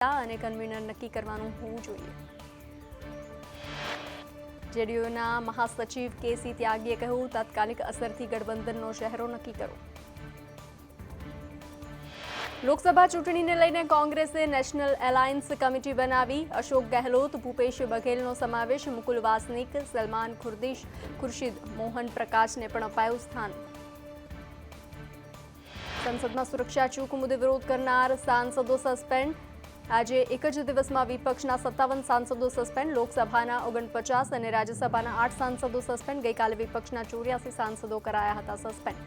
અને કન્વીનર નક્કી કરવાનું હોવું જોઈએ। જેડીયુના મહાસચિવ કેસી ત્યાગીએ કહ્યું, તાત્કાલિક અસરથી ગઠબંધનનો ચહેરો નક્કી કરો। લોકસભા ચૂંટણીને લઈને કોંગ્રેસે નેશનલ એલાયન્સ કમિટી બનાવી। અશોક ગહેલોત, ભૂપેશ બઘેલનો સમાવેશ। મુકુલ વાસનિક, સલમાન ખુરશીદ, મોહન પ્રકાશને પણ અપાયું સ્થાન। સંસદમાં સુરક્ષા ચૂક મુદ્દે વિરોધ કરનાર સાંસદો સસ્પેન્ડ। આજે એક જ દિવસમાં વિપક્ષના 57 સાંસદો સસ્પેન્ડ। લોકસભાના 49 અને રાજ્યસભાના 8 સાંસદો સસ્પેન્ડ। ગઈકાલે વિપક્ષના 84 સાંસદો કરાયા હતા સસ્પેન્ડ।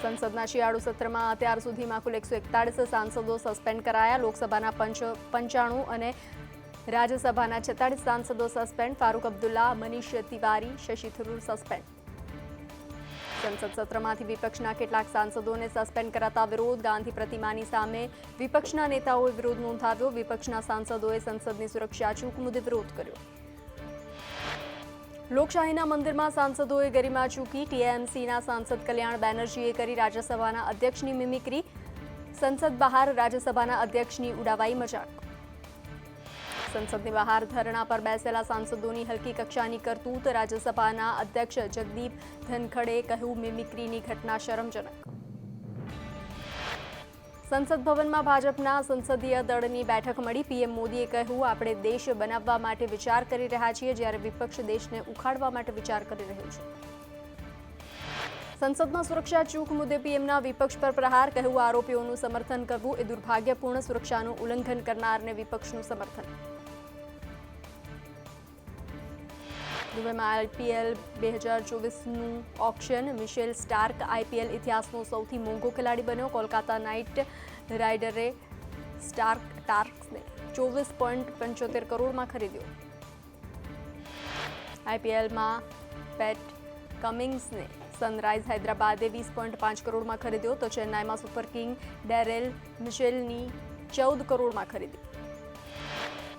સંસદના શિયાળુ સત્રમાં અત્યાર સુધીમાં કુલ 141 સાંસદો સસ્પેન્ડ કરાયા। લોકસભાના 95 અને રાજ્યસભાના 46 સાંસદો સસ્પેન્ડ। ફારૂક અબ્દુલ્લા, મનીષ તિવારી, શશી થરૂર સસ્પેન્ડ। સંસદ સત્રમાંથી વિપક્ષના કેટલાક સાંસદોને સસ્પેન્ડ કરાતા વિરોધ। ગાંધી પ્રતિમાની સામે વિપક્ષના નેતાઓએ વિરોધ નોંધાવ્યો। વિપક્ષના સાંસદોએ સંસદની સુરક્ષા ચૂક મુદ્દે વિરોધ કર્યો। લોકશાહીના મંદિરમાં સાંસદોએ ગરિમા ચૂકી। ટીએમસીના સાંસદ કલ્યાણ બેનર્જીએ કરી રાજ્યસભાના અધ્યક્ષની મિમિક્રી। સંસદ બહાર રાજ્યસભાના અધ્યક્ષની ઉડાવાઈ મજાક। સંસદની બહાર ધરણા પર બેસેલા સાંસદોની હલકી કક્ષાની કરતૂત। રાજ્યસભાના અધ્યક્ષ જગદીપ ધનખડે કહ્યું, મિમિક્રીની ઘટના શરમજનક। સંસદ ભવનમાં ભાજપના સંસદીય દળની બેઠક મળી। પીએમ મોદીએ કહ્યું, આપણે દેશ બનાવવા માટે વિચાર કરી રહ્યા છીએ, જ્યારે વિપક્ષ દેશને ઉખાડવા માટે વિચાર કરી રહ્યું છે। સંસદમાં સુરક્ષા ચૂક મુદ્દે પીએમના વિપક્ષ પર પ્રહાર। કહ્યું, આરોપીઓનું સમર્થન કરવું એ દુર્ભાગ્યપૂર્ણ। સુરક્ષાનું ઉલ્લંઘન કરનારને વિપક્ષનું સમર્થન। દુબઈમાં આઈપીએલ 2024નું ઓક્શન। મિશેલ સ્ટાર્ક આઈપીએલ ઇતિહાસનો સૌથી મોંઘો ખેલાડી બન્યો। કોલકાતા નાઇટ રાઇડરે સ્ટાર્કને 24.75 કરોડમાં ખરીદ્યો। આઈપીએલમાં પેટ કમિન્સને સનરાઇઝ હૈદરાબાદે 20.5 કરોડમાં ખરીદ્યો, તો ચેન્નાઈમાં સુપર કિંગ ડેરેલ મિશેલની 14 કરોડમાં ખરીદી।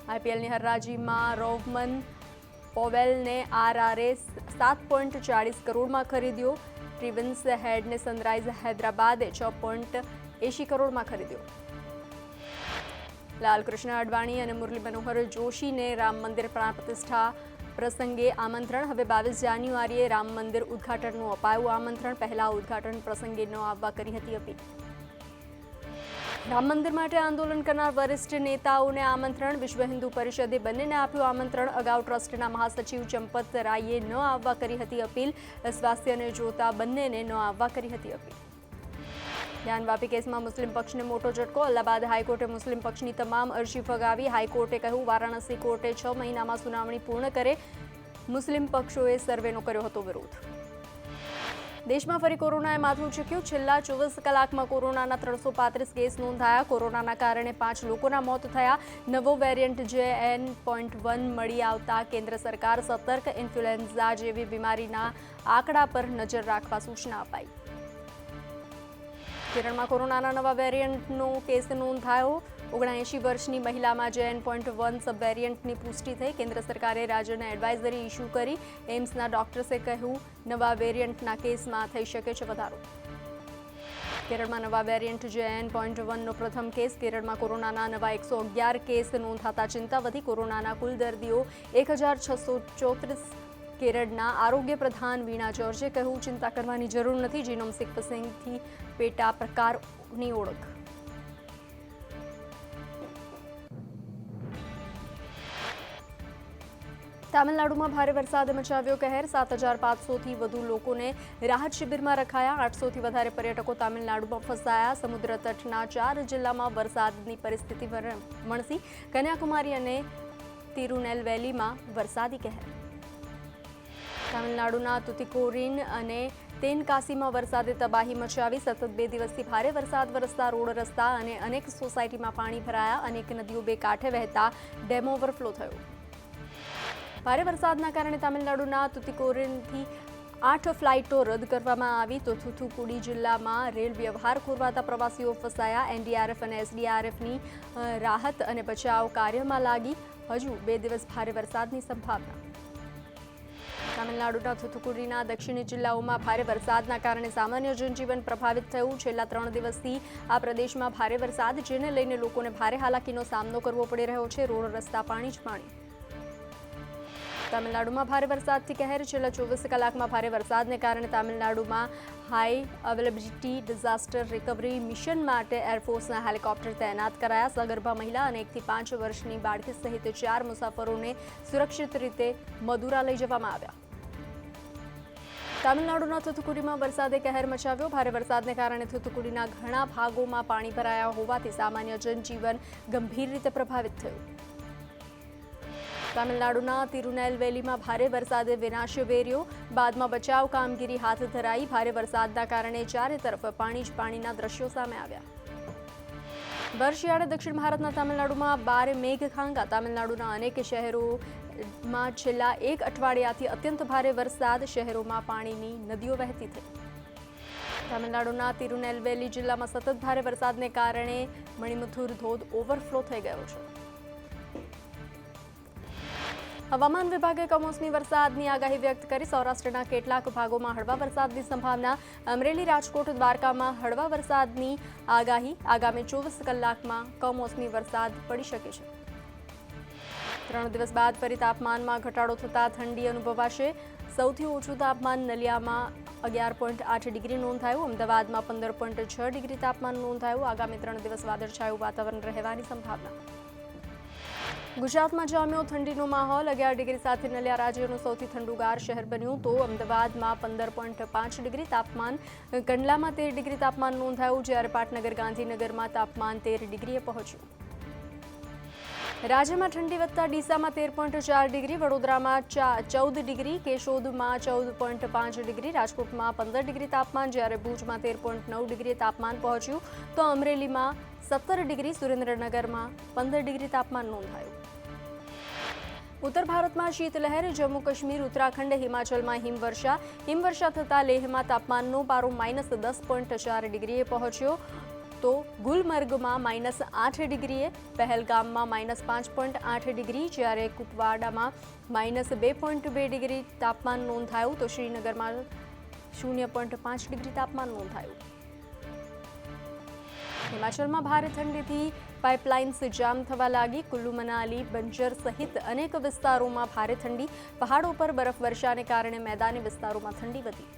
આઈપીએલની હરાજીમાં રોવમન પોવેલને આરઆરએ 7.40 કરોડમાં ખરીદ્યો। ટ્રીવન્સ હેડને સનરાઇઝ હૈદરાબાદે 6.80 કરોડમાં ખરીદ્યો। લાલકૃષ્ણ અડવાણી અને મુરલી મનોહર જોશીને રામ મંદિર પ્રાણ પ્રતિષ્ઠા પ્રસંગે આમંત્રણ। હવે 22 જાન્યુઆરીએ રામ મંદિર ઉદ્ઘાટનનું અપાયું આમંત્રણ। પહેલા ઉદ્ઘાટન પ્રસંગે ન આવવા કરી હતી અપીલ। રામ મંદિર માટે આંદોલન કરનાર વરિષ્ઠ નેતાઓને આમંત્રણ। વિશ્વ હિન્દુ પરિષદે બંનેને આપ્યું આમંત્રણ। અગાઉ ટ્રસ્ટના મહાસચિવ ચંપત રાયે ન આવવા કરી હતી અપીલ। સ્વાસ્થ્યને જોતા બંનેને ન આવવા કરી હતી અપીલ। જ્ઞાનવાપી કેસમાં મુસ્લિમ પક્ષને મોટો ઝટકો। અલ્હાબાદ હાઈકોર્ટે મુસ્લિમ પક્ષની તમામ અરજી ફગાવી। હાઈકોર્ટે કહ્યું, વારાણસી કોર્ટે 6 મહિનામાં સુનાવણી પૂર્ણ કરે। મુસ્લિમ પક્ષોએ સર્વેનો કર્યો હતો વિરોધ। દેશમાં ફરી કોરોનાએ માથું ઝૂક્યું। છેલ્લા 24 કલાકમાં કોરોનાના 335 કેસ નોંધાયા। કોરોનાના કારણે 5 લોકોના મોત થયા। નવો વેરિયન્ટ JN.1 મળી આવતા કેન્દ્ર સરકાર સતર્ક। ઇન્ફ્લુએન્ઝા જેવી બીમારીના આંકડા પર નજર રાખવા સૂચના અપાઈ। કેરળમાં કોરોનાના નવા વેરિયન્ટનો કેસ નોંધાયો। 79 વર્ષની મહિલામાં JN.1 સબ વેરિયન્ટની પુષ્ટિ થઈ। કેન્દ્ર સરકારે રાજ્યને એડવાઇઝરી ઇસ્યુ કરી। એમ્સના ડોક્ટર્સે કહ્યું, નવા વેરિયન્ટના કેસમાં થઈ શકે છે વધારો। કેરળમાં નવા વેરિયન્ટ JN.1નો પ્રથમ કેસ। કેરળમાં કોરોનાના નવા 111 કેસ નોંધાતા ચિંતા વધી। કોરોનાના કુલ દર્દીઓ 1634। કેરળના આરોગ્ય પ્રધાન વીણા જોર્જે કહ્યું, ચિંતા કરવાની જરૂર નથી। જીનોમ સિક્વન્સિંગથી પેટા પ્રકારની ઓળખ। તામિલનાડુમાં ભારે વરસાદે મચાવ્યો કહેર। 7500થી વધુ લોકોને રાહત શિબિરમાં રખાયા। 800થી વધારે પર્યટકો તામિલનાડુમાં ફસાયા। સમુદ્ર તટના 4 જિલ્લામાં વરસાદની પરિસ્થિતિ વણસી। કન્યાકુમારી અને તિરુનેલવેલીમાં વરસાદી કહેર। તામિલનાડુના તુતિકોરિન અને તેનકાસીમાં વરસાદે તબાહી મચાવી। સતત 2 દિવસથી ભારે વરસાદ વરસતા રોડ રસ્તા અને અનેક સોસાયટીમાં પાણી ભરાયા। અનેક નદીઓ બે કાંઠે વહેતા ડેમ ઓવરફ્લો થયો। ભારે વરસાદના કારણે તામિલનાડુના તુતિકોરિનથી 8 ફ્લાઇટો રદ કરવામાં આવી, તો થુથુકુડી જિલ્લામાં રેલ વ્યવહાર ખોરવાતા પ્રવાસીઓ ફસાયા। એનડીઆરએફ અને એસડીઆરએફની રાહત અને બચાવ કાર્યમાં લાગી। હજુ 2 દિવસ ભારે વરસાદની સંભાવના। તામિલનાડુના થુથુકુડીના દક્ષિણી જિલ્લાઓમાં ભારે વરસાદના કારણે સામાન્ય જનજીવન પ્રભાવિત થયું. છેલ્લા 3 દિવસથી આ પ્રદેશમાં ભારે વરસાદ, જેને લઈને લોકોને ભારે હાલાકીનો સામનો કરવો પડી રહ્યો છે. રોડ રસ્તા પાણી જ પાણી. તામિલનાડુમાં ભારે વરસાદથી કહેર. છેલ્લા 24 કલાકમાં ભારે વરસાદને કારણે તામિલનાડુમાં high availability disaster recovery mission માટે એરફોર્સના હેલિકોપ્ટર તૈનાત કરાયા. સગર્ભા મહિલા અને 1 થી 5 વર્ષની બાળકી સહિત 4 મુસાફરોને સુરક્ષિત રીતે મદુરા લઈ જવામાં આવ્યા. તામિલનાડુના થુથુકુડીમાં વરસાદે કહેર મચાવ્યો. ભારે વરસાદને કારણે થુથુકુડીના ઘણા ભાગોમાં પાણી ભરાયા હોવાથી સામાન્ય જનજીવન ગંભીર રીતે પ્રભાવિત થયું. તામિલનાડુના તિરુનેલવેલીમાં ભારે વરસાદે વિનાશ વેર્યો. બાદમાં બચાવ કામગીરી હાથ ધરાઈ. ભારે વરસાદના કારણે ચારે તરફ પાણી જ પાણીના દ્રશ્યો સામે આવ્યા. વર્ષિયાળે દક્ષિણ ભારતના તામિલનાડુમાં 12 મેઘખાંગા. તામિલનાડુના અનેક શહેરોમાં છેલ્લા 1 અઠવાડિયાથી અત્યંત ભારે વરસાદ. શહેરોમાં પાણીની નદીઓ વહેતી થઈ. તામિલનાડુના તિરુનેલવેલી જિલ્લામાં સતત ભારે વરસાદને કારણે મણિમુથુર ધોધ ઓવરફ્લો થઈ ગયો છે. હવામાન વિભાગે કમોસમી વરસાદની આગાહી વ્યક્ત કરી. સૌરાષ્ટ્રના કેટલાક ભાગોમાં હળવા વરસાદની સંભાવના. અમરેલી, રાજકોટ, દ્વારકામાં હળવા વરસાદની આગાહી. આગામી 24 કલાકમાં કમોસમી વરસાદ પડી શકે છે. 3 દિવસ બાદ ફરી તાપમાનમાં ઘટાડો થતાં ઠંડી અનુભવાશે. સૌથી ઓછું તાપમાન નલિયામાં 11.8 ડિગ્રી નોંધાયું. અમદાવાદમાં 15.6 ડિગ્રી તાપમાન નોંધાયું. આગામી 3 દિવસ વાદળછાયું વાતાવરણ રહેવાની સંભાવના. ગુજરાતમાં જામ્યો ઠંડીનો માહોલ. 11 ડિગ્રી સાથે નલિયા રાજ્યનું સૌથી ઠંડુગાર શહેર બન્યું. તો અમદાવાદમાં 15.5 ડિગ્રી તાપમાન, કંડલામાં 13 ડિગ્રી તાપમાન નોંધાયું. જ્યારે પાટનગર, ગાંધીનગરમાં તાપમાન 13 ડિગ્રીએ પહોંચ્યું. રાજ્યમાં ઠંડી વધતા ડીસામાં 13.4 ડિગ્રી, વડોદરામાં 14 ડિગ્રી, કેશોદમાં 14.5 ડિગ્રી, રાજકોટમાં 15 ડિગ્રી તાપમાન, જ્યારે ભુજમાં 13.9 ડિગ્રી તાપમાન પહોંચ્યું. તો અમરેલીમાં 17 ડિગ્રી, સુરેન્દ્રનગરમાં 15 ડિગ્રી તાપમાન નોંધાયું. ઉત્તર ભારતમાં શીતલહેર. જમ્મુ કાશ્મીર, ઉત્તરાખંડ, હિમાચલમાં હિમવર્ષા થતાં લેહમાં તાપમાનનો પારો -10.4 ડિગ્રીએ પહોંચ્યો. તો ગુલમર્ગમાં -8 ડિગ્રીએ, પહેલગામમાં -5.8 ડિગ્રી, જ્યારે કુપવાડામાં -2.2 ડિગ્રી તાપમાન નોંધાયું. તો શ્રીનગરમાં 0.5 ડિગ્રી તાપમાન નોંધાયું. હિમાચલમાં ભારે ઠંડીથી પાઇપલાઇન્સ જામ થવા લાગી. કુલ્લુ, મનાલી, બંજર સહિત અનેક વિસ્તારોમાં ભારે ઠંડી. પહાડો પર બરફવર્ષાને કારણે મેદાની વિસ્તારોમાં ઠંડી વધી.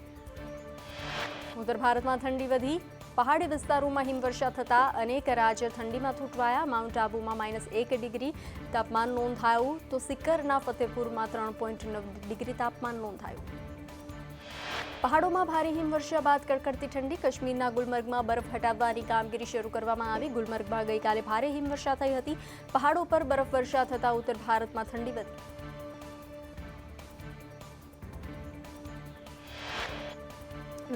ઉત્તર ભારતમાં ઠંડી વધી. પહાડી વિસ્તારોમાં હિમવર્ષા થતાં અનેક રાજ્ય ઠંડીમાં તૂટવાયા. માઉન્ટ આબુમાં -1 ડિગ્રી તાપમાન નોંધાયું. તો સિકરના ફતેપુરમાં 3.9 ડિગ્રી તાપમાન નોંધાયું. પહાડોમાં ભારે હિમવર્ષા બાદ કડકડતી ઠંડી. કાશ્મીરના ગુલમર્ગમાં બરફ હટાવવાની કામગીરી શરૂ કરવામાં આવી. ગુલમર્ગમાં ગઈકાલે ભારે હિમવર્ષા થઈ હતી. પહાડો પર બરફવર્ષા થતાં ઉત્તર ભારતમાં ઠંડી વધી.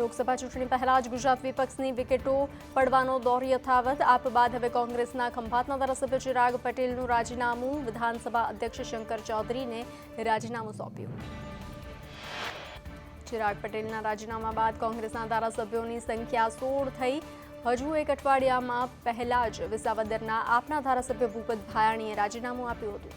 લોકસભા ચૂંટણી પહેલા જ ગુજરાત વિપક્ષની વિકેટો પડવાનો દોર યથાવત. આપ બાદ હવે કોંગ્રેસના ખંભાતના ધારાસભ્ય ચિરાગ પટેલનું રાજીનામું. વિધાનસભા અધ્યક્ષ શંકર ચૌધરીને રાજીનામું સોંપ્યું. ચિરાગ પટેલના રાજીનામા બાદ કોંગ્રેસના ધારાસભ્યોની સંખ્યા 16 થઈ. હજુ 1 અઠવાડિયામાં પહેલા જ વિસાવદરના આપના ધારાસભ્ય ભૂપત ભાયાણીએ રાજીનામું આપ્યું હતું.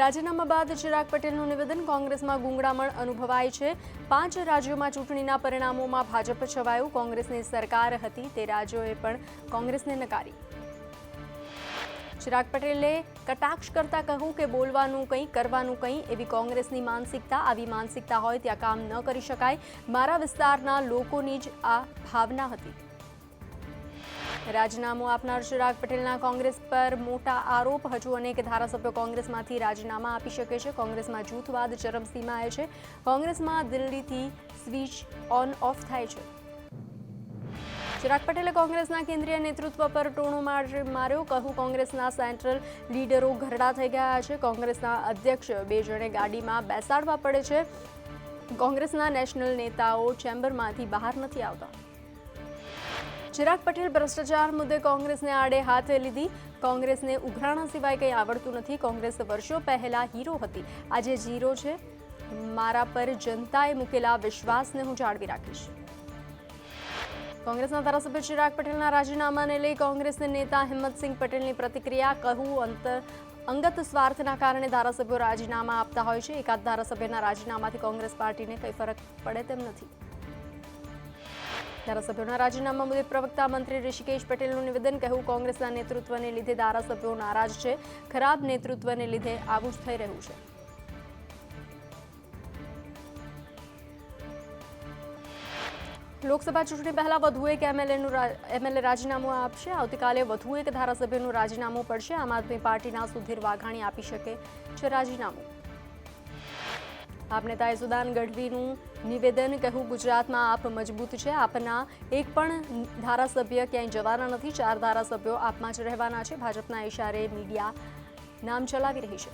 રાજીનામા બાદ ચિરાગ પટેલનું નિવેદન. કોંગ્રેસમાં ગૂંગળામણ અનુભવાય છે. 5 રાજ્યોમાં ચૂંટણીના પરિણામોમાં ભાજપ છવાયું. કોંગ્રેસની સરકાર હતી તે રાજ્યોએ પણ કોંગ્રેસને નકારી. ચિરાગ પટેલે કટાક્ષ કરતા કહ્યું કે બોલવાનું કંઈ, કરવાનું કંઈ એવી કોંગ્રેસની માનસિકતા. આવી માનસિકતા હોય ત્યાં કામ ન કરી શકાય. મારા વિસ્તારના લોકોની જ આ ભાવના હતી. રાજીનામું આપનાર ચિરાગ પટેલના કોંગ્રેસ પર મોટા આરોપ. હજુ અનેક ધારાસભ્યો કોંગ્રેસમાંથી રાજીનામા આપી શકે છે. કોંગ્રેસમાં જૂથવાદ ચરમસીમાએ છે. કોંગ્રેસમાં દિલ્હીથી સ્વિચ ઓન ઓફ થાય છે. ચિરાગ પટેલે કોંગ્રેસના કેન્દ્રીય નેતૃત્વ પર ટોણો માર્યો. કહ્યું કોંગ્રેસના સેન્ટ્રલ લીડરો ઘરડા થઈ ગયા છે. કોંગ્રેસના અધ્યક્ષ 2 જણે ગાડીમાં બેસાડવા પડે છે. કોંગ્રેસના નેશનલ નેતાઓ ચેમ્બરમાંથી બહાર નથી આવતા. ચિરાગ પટેલ ભ્રષ્ટાચાર મુદ્દે કોંગ્રેસને આડે હાથે લીધી. કોંગ્રેસને ઉઘરાણા સિવાય કંઈ આવડતું નથી. કોંગ્રેસ વર્ષો પહેલા હીરો હતી, આજે ઝીરો છે. મારા પર જનતાએ મૂકેલા વિશ્વાસને હું જાળવી રાખીશ. કોંગ્રેસના ધારાસભ્ય ચિરાગ પટેલના રાજીનામાને લઈ કોંગ્રેસના નેતા હિંમતસિંહ પટેલની પ્રતિક્રિયા. કહ્યું અંગત સ્વાર્થના કારણે ધારાસભ્યો રાજીનામા આપતા હોય છે. એકાદ ધારાસભ્યના રાજીનામાથી કોંગ્રેસ પાર્ટીને કંઈ ફરક પડે તેમ નથી. ધારાસભ્યોના રાજીનામા મુદ્દે પ્રવક્તા મંત્રી ઋષિકેશ પટેલનું નિવેદન. કહ્યું, કોંગ્રેસના નેતૃત્વને લીધે ધારાસભ્યો નારાજ છે. ખરાબ નેતૃત્વને લીધે આવું જ થઈ રહ્યું છે. લોકસભા ચૂંટણી પહેલા વધુ એક એમએલએ રાજીનામું આપશે. આવતીકાલે વધુ એક ધારાસભ્યનું રાજીનામું પડશે. આમ આદમી પાર્ટીના સુધીર વાઘાણી આપી શકે છે રાજીનામું. આપ નેતા સુદાન ગઢવીનું નિવેદન. કહ્યું, ગુજરાતમાં આપ મજબૂત છે. આપના એક પણ ધારાસભ્ય ક્યાંય જવાના નથી. 4 ધારાસભ્યો આપમાં જ રહેવાના છે. ભાજપના ઇશારે મીડિયા નામ ચલાવી રહી છે.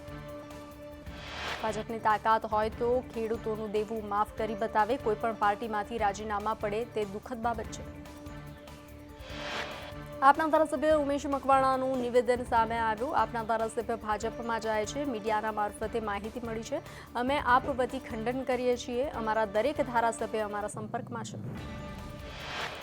ભાજપની તાકાત હોય તો ખેડૂતોનું દેવું માફ કરી બતાવે. કોઈપણ પાર્ટીમાંથી રાજીનામા પડે તે દુઃખદ બાબત છે. આપના ધારાસભ્ય ઉમેશ મકવાણાનું નિવેદન સામે આવ્યું. આપના ધારાસભ્ય ભાજપમાં જાય છે. મીડિયાના મારફતે માહિતી મળી છે. અમે આપ વતી ખંડન કરીએ છીએ. અમારા દરેક ધારાસભ્ય અમારા સંપર્કમાં છે.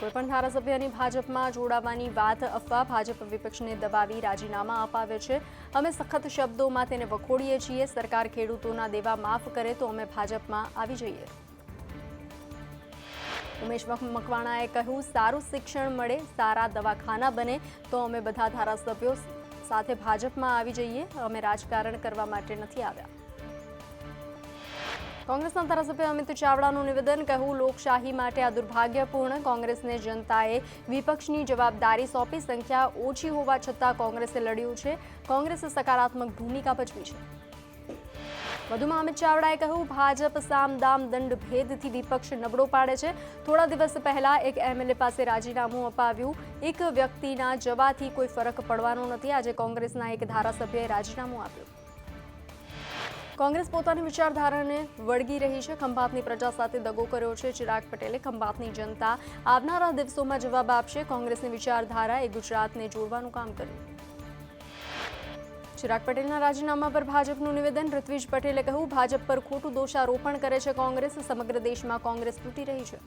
કોઈપણ ધારાસભ્યની ભાજપમાં જોડાવાની વાત અફવા. ભાજપ વિપક્ષને દબાવી રાજીનામા અપાવે છે. અમે સખત શબ્દોમાં તેને વખોડીએ છીએ. સરકાર ખેડૂતોના દેવા માફ કરે તો અમે ભાજપમાં આવી જઈએ. ઉમેશ મકવાણાએ કહ્યું, સારું શિક્ષણ મળે, સારા દવાખાના બને તો અમે બધા ધારાસભ્યો સાથે ભાજપમાં આવી જઈએ. અમે રાજકારણ કરવા માટે નથી આવ્યા. કોંગ્રેસના ધારાસભ્ય અમિત ચાવડાનું નિવેદન. કહ્યું, લોકશાહી માટે આ દુર્ભાગ્યપૂર્ણ. કોંગ્રેસને જનતાએ વિપક્ષની જવાબદારી સોંપી. સંખ્યા ઓછી હોવા છતાં કોંગ્રેસે લડ્યું છે. કોંગ્રેસે સકારાત્મક ભૂમિકા ભજવી છે. વધુમાં અમિત ચાવડાએ કહ્યું, ભાજપ સામ દામ દંડ ભેદથી વિપક્ષ નબળો પાડે છે. થોડા દિવસ પહેલા એક એમએલએ પાસે રાજીનામું અપાવ્યું. એક વ્યક્તિના જવાથી કોઈ ફરક પડવાનો નથી. આજે કોંગ્રેસના એક ધારાસભ્યએ રાજીનામું આપ્યું. કોંગ્રેસ પોતાની વિચારધારાને વળગી રહી છે. ખંભાતની પ્રજા સાથે દગો કર્યો છે. ચિરાગ પટેલે ખંભાતની જનતા આવનારા દિવસોમાં જવાબ આપશે. કોંગ્રેસની વિચારધારા એ ગુજરાતને જોડવાનું કામ કર્યું. ચિરાગ પટેલના રાજીનામા પર ભાજપનું નિવેદન. ઋત્વિજ પટેલે કહ્યું, ભાજપ પર ખોટું દોષારોપણ કરે છે કોંગ્રેસ. સમગ્ર દેશમાં કોંગ્રેસ તૂટી રહી છે.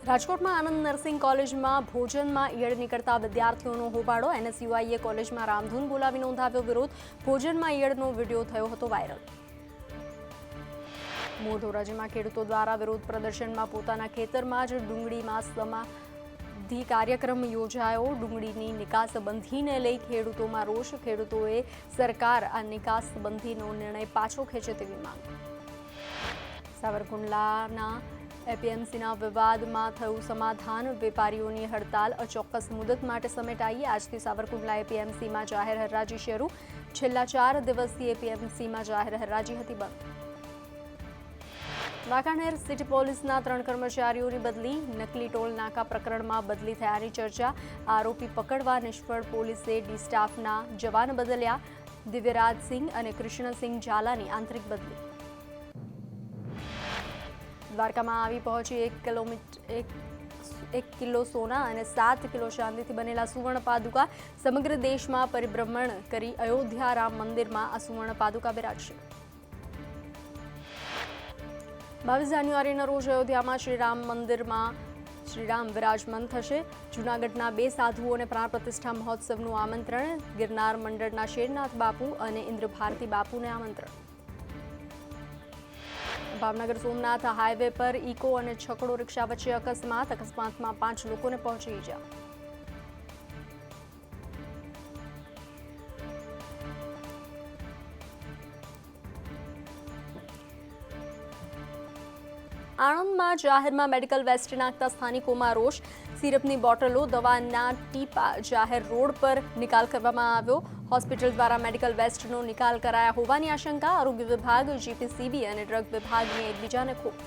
રાજકોટમાં આનંદ નર્સિંગ કોલેજમાં ભોજનમાં ઈયળ નીકળતા વિદ્યાર્થીઓનો હોબાળો. એનએસયુઆઈએ કોલેજમાં રામધૂન બોલાવી નોંધાવ્યો વિરોધ. ભોજનમાં ઈયળનો વિડીયો થયો હતો વાયરલ. મૂળ ધોરાજીમાં ખેડૂતો દ્વારા વિરોધ પ્રદર્શનમાં પોતાના ખેતરમાં જ ડુંગળીમાં સમાધિ કાર્યક્રમ યોજાયો. ડુંગળીની નિકાસબંધીને લઈ ખેડૂતોમાં રોષ. ખેડૂતોએ સરકાર આ નિકાસબંધીનો નિર્ણય પાછો ખેંચે તેવી માંગ. સાવરકુંડલાના એપીએમસીના વિવાદમાં થયું સમાધાન. વેપારીઓની હડતાલ અચોક્કસ મુદત માટે સમેટાઈ. આજથી સાવરકુંડલા એપીએમસીમાં જાહેર હરાજી શરૂ. છેલ્લા 4 દિવસથી એપીએમસીમાં જાહેર હરાજી હતી બંધ. વાંકાનેર સિટી પોલીસના 3 કર્મચારીઓની બદલી. નકલી ટોલ નાકા પ્રકરણમાં બદલી થયાની ચર્ચા. આરોપી પકડવા નિષ્ફળ પોલીસે ડી સ્ટાફના જવાન બદલ્યા. દિવ્યરાજસિંહ અને કૃષ્ણસિંહ ઝાલાની આંતરિક બદલી. દ્વારકામાં આવી પહોંચી 1 કિલો સોના અને 7 કિલો ચાંદીથી બનેલા સુવર્ણ પાદુકા. સમગ્ર દેશમાં પરિભ્રમણ કરી અયોધ્યા રામ મંદિરમાં આ સુવર્ણ પાદુકા બિરાજશે. 22 જાન્યુઆરીના રોજ અયોધ્યામાં શ્રીરામ મંદિરમાં શ્રીરામ વિરાજમાન થશે. જૂનાગઢના 2 સાધુઓને પ્રાણ પ્રતિષ્ઠા મહોત્સવનું આમંત્રણ. ગિરનાર મંડળના શેરનાથ બાપુ અને ઇન્દ્રભારતી બાપુને આમંત્રણ. ભાવનગર સોમનાથ હાઈવે પર ઇકો અને છકડો રિક્ષા વચ્ચે અકસ્માત. અકસ્માતમાં 5 લોકોને પહોંચી ઈજા. આણંદમાં જાહેરમાં મેડિકલ વેસ્ટ નાખતા સ્થાનિકોમાં રોષ. સિરપની બોટલો, દવાના ટીપા જાહેર રોડ પર નિકાલ કરવામાં આવ્યો. હોસ્પિટલ દ્વારા મેડિકલ વેસ્ટનો નિકાલ કરાયા હોવાની આશંકા. આરોગ્ય વિભાગ, જીપીસીબી અને ડ્રગ વિભાગને એકબીજાને ખોટ.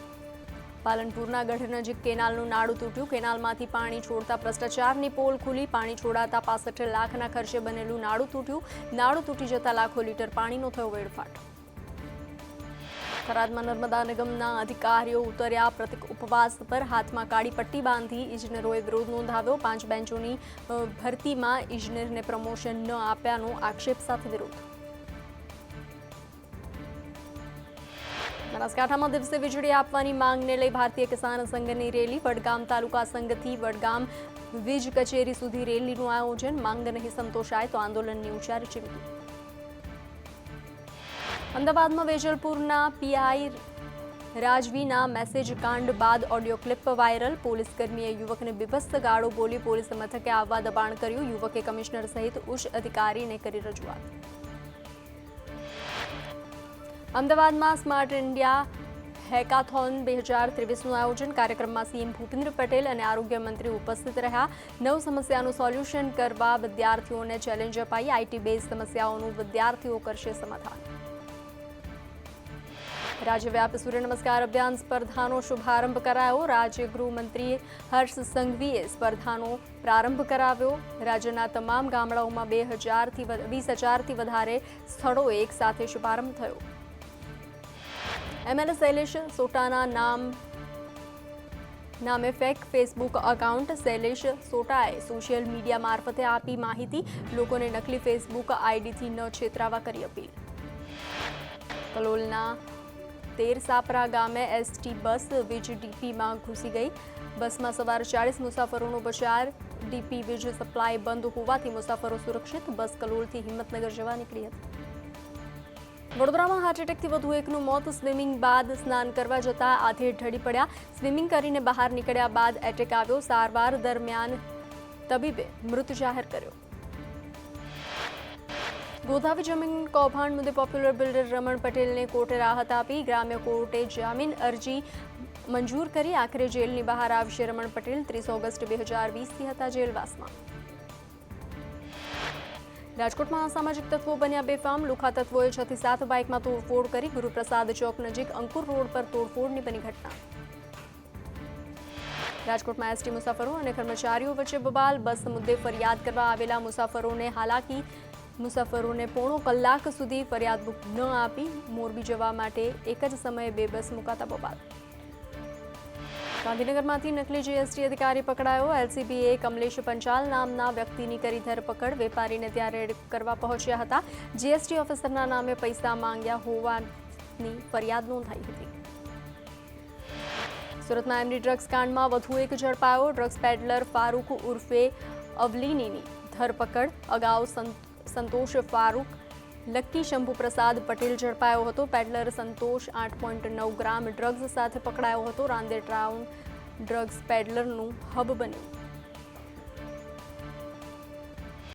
પાલનપુરના ગઢ નજીક કેનાલનું નાડું તૂટ્યું. કેનાલમાંથી પાણી છોડતા ભ્રષ્ટાચારની પોલ ખુલી. પાણી છોડાતા 65 લાખના ખર્ચે બનેલું નાડું તૂટ્યું. નાડું તૂટી જતા લાખો લીટર પાણીનો થયો વેડફાટ. થરાદમાં નર્મદા નિગમના અધિકારીઓ ઉતર્યા પ્રતિક ઉપવાસ પર. હાથમાં કાળી પટ્ટી બાંધી ઇજનેરોએ વિરોધ નોંધાવ્યો. 5 બેન્ચોની ભરતીમાં ઇજનેરને પ્રમોશન ન આપ્યાનો આક્ષેપ સાથે વિરોધ. બનાસકાંઠામાં દિવસે વીજળી આપવાની માંગને લઈ ભારતીય કિસાન સંઘની રેલી. વડગામ તાલુકા સંઘથી વડગામ વીજ કચેરી સુધી રેલીનું આયોજન. માંગ નહીં સંતોષાય તો આંદોલનની ઉચ્ચારી ચીમકી. અમદાવાદમાં વેજલપુરના પીઆઈ રાજવીના મેસેજ કાંડ બાદ ઓડિયો ક્લિપ વાયરલ. પોલીસ કર્મીએ યુવકને બીભત્સ ગાળો બોલી પોલીસ મથકે આવવા દબાણ કર્યું. યુવકે કમિશનર સહિત ઉચ્ચ અધિકારીને કરી રજૂઆત. અમદાવાદમાં સ્માર્ટ ઇન્ડિયા હેકાથોન 2023નું આયોજન. કાર્યક્રમમાં સીએમ ભૂપેન્દ્ર પટેલ અને આરોગ્ય મંત્રી ઉપસ્થિત રહ્યા. 9 સમસ્યાનું સોલ્યુશન કરવા વિદ્યાર્થીઓને ચેલેન્જ અપાઈ. આઈટી બેઝ સમસ્યાઓનું વિદ્યાર્થીઓ કરશે સમાધાન. રાજ્યવ્યાપી સૂર્ય નમસ્કાર અભિયાન સ્પર્ધાનો શુભારંભ કરાયો. રાજ્ય ગૃહમંત્રી હર્ષ સંઘવીએ સ્પર્ધાનો પ્રારંભ કરાવ્યો. રાજ્યના તમામ ગામડાઓમાં 20,000થી વધારે સ્થળોએ એક સાથે શુભારંભ થયો. એમએલએ શૈલેષ સોટાના નામે ફેક ફેસબુક એકાઉન્ટ. શૈલેષ સોટાએ સોશિયલ મીડિયા મારફતે આપી માહિતી. લોકોને નકલી ફેસબુક આઈડીથી ન છેતરાવા કરી અપીલ. કલોલના તેરસાપરા ગામે એસટી બસ વીજ ડીપીમાં ઘૂસી ગઈ. બસમાં સવાર 40 મુસાફરોનો બચાવ. ડીપી વીજ સપ્લાય બંધ હોવાથી મુસાફરો સુરક્ષિત. બસ કલોલથી હિંમતનગર જવા નીકળી હતી. વડોદરામાં હાર્ટ એટેકથી વધુ એકનું મોત. સ્વિમિંગ બાદ સ્નાન કરવા જતા આધે ઢળી પડ્યા. સ્વિમિંગ કરીને બહાર નીકળ્યા બાદ એટેક આવ્યો. સારવાર દરમિયાન તબીબે મૃત જાહેર કર્યો. ગોધાવી જમીન કૌભાંડ મુદ્દે પોપ્યુલર બિલ્ડર રમણ પટેલને કોર્ટે રાહત આપી. ગ્રામ્ય કોર્ટે જામીન અરજી મંજૂર કરી. આખરે જેલની બહાર આવશે રમણ પટેલ. 30 ઓગસ્ટ 2020થી હતા જેલવાસમાં. રાજકોટમાં અસામાજિક તત્વો બન્યા બેફામ. લુખા તત્વોએ 6 થી 7 બાઇકમાં તોડફોડ કરી. ગુરુપ્રસાદ ચોક નજીક અંકુર રોડ પર તોડફોડની બની ઘટના. રાજકોટમાં એસટી મુસાફરો અને કર્મચારીઓ વચ્ચે બબાલ. બસ મુદ્દે ફરિયાદ કરવા આવેલા મુસાફરોને હાલાકી. મુસાફરોને પોણો કલાક સુધી ફરિયાદ બુક ન આપી. મોરબી જવા માટે એક જ સમયે 2 બસ મુકાતા બબાલ. ગાંધીનગરમાંથી નકલી જીએસટી અધિકારી પકડાયો. એલસીબીએ કમલેશ પંચાલ નામના વ્યક્તિની કરી ધરપકડ. વેપારીને ત્યાં રેડ કરવા પહોંચ્યા હતા. જીએસટી ઓફિસરના નામે પૈસા માંગ્યા હોવાની ફરિયાદ નોંધાઈ હતી. સુરતમાં એમડી ડ્રગ્સ કાંડમાં વધુ એક ઝડપાયો. ડ્રગ્સ પેડલર ફારૂક ઉર્ફે અવલીનીની ધરપકડ. અગાઉ સંતોષ ફારૂક લક્કી શંભુ પ્રસાદ પટેલ ઝડપાયો હતો. પેડલર સંતોષ 8.9 ગ્રામ ડ્રગ્સ સાથે પકડાયો હતો. રાંદેર ટાઉન ડ્રગ્સ પેડલરનું હબ બન્યું.